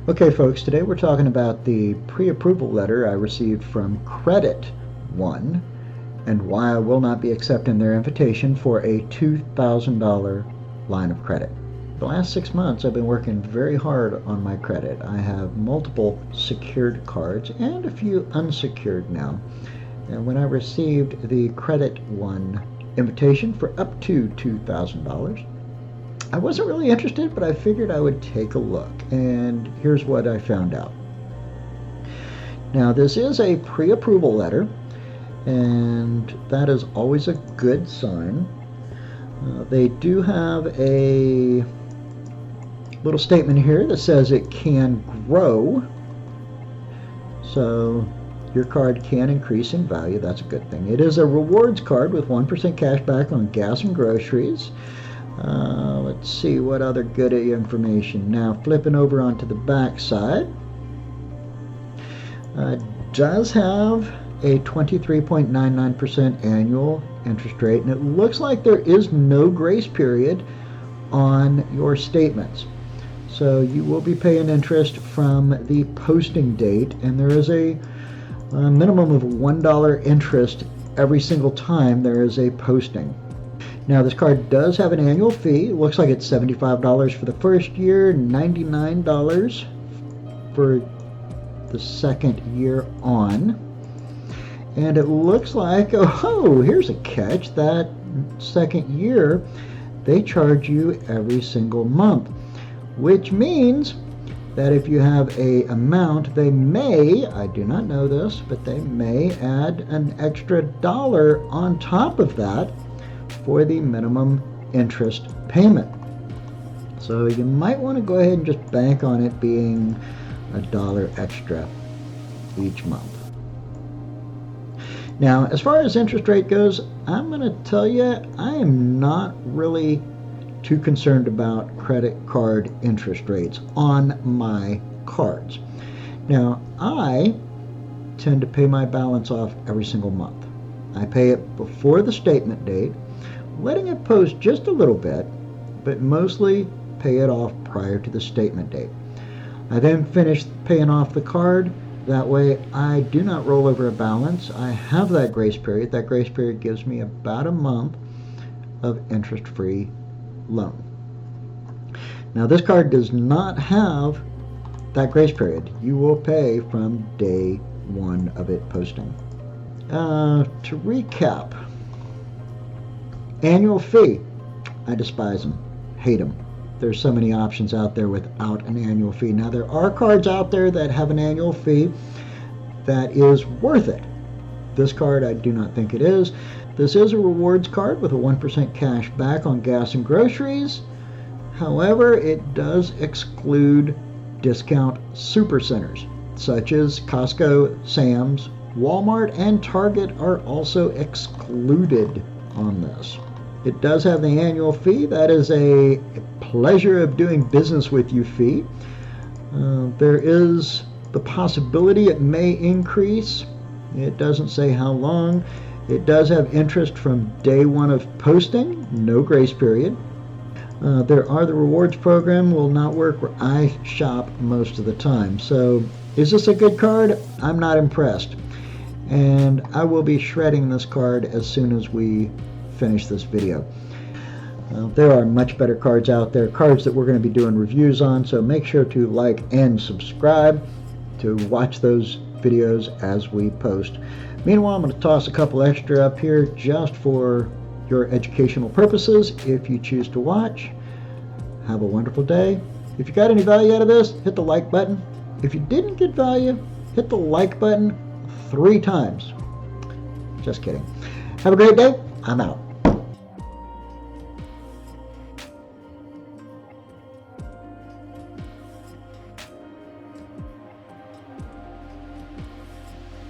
Okay, folks, today we're talking about the pre-approval letter I received from Credit One and why I will not be accepting their invitation for a $2,000 line of credit. The last 6 months I've been working very hard on my credit. I have multiple secured cards and a few unsecured now. And when I received the Credit One invitation for up to $2,000, I wasn't really interested, but I figured I would take a look, and here's what I found out. Now, this is a pre-approval letter, and that is always a good sign. They do have a little statement here that says it can grow, so your card can increase in value. That's a good thing. It is a rewards card with 1% cash back on gas and groceries. Let's see what other good information. Now, flipping over onto the back side, does have a 23.99% annual interest rate, and it looks like there is no grace period on your statements. So you will be paying interest from the posting date, and there is a minimum of $1 interest every single time there is a posting. Now, this card does have an annual fee. It looks like it's $75 for the first year, $99 for the second year on. And it looks like, oh, here's a catch. That second year, they charge you every single month, which means that if you have a amount, they may, I do not know this, but they may add an extra dollar on top of that for the minimum interest payment. So you might want to go ahead and just bank on it being $1 extra each month. Now, as far as interest rate goes, I'm going to tell you, I am not really too concerned about credit card interest rates on my cards. Now, I tend to pay my balance off every single month. I pay it before the statement date, letting it post just a little bit, but mostly pay it off prior to the statement date. I then finish paying off the card. That way I do not roll over a balance. I have that grace period. That grace period gives me about a month of interest-free loan. Now, this card does not have that grace period. You will pay from day one of it posting. To recap, annual fee, I despise them, hate them. There's so many options out there without an annual fee. Now, there are cards out there that have an annual fee that is worth it. This card, I do not think it is. This is a rewards card with a 1% cash back on gas and groceries. However, it does exclude discount supercenters, such as Costco, Sam's, Walmart, and Target are also excluded on this. It does have the annual fee. That is a pleasure of doing business with you fee. There is the possibility it may increase. It doesn't say how long. It does have interest from day one of posting, no grace period. There are the rewards program, will not work where I shop most of the time. So is this a good card? I'm not impressed. And I will be shredding this card as soon as we finish this video. There are much better cards out there, cards that we're going to be doing reviews on, so make sure to like and subscribe to watch those videos as we post. Meanwhile, I'm going to toss a couple extra up here just for your educational purposes if you choose to watch. Have a wonderful day. If you got any value out of this, hit the like button. If you didn't get value, hit the like button 3 times. Just kidding. Have a great day. I'm out.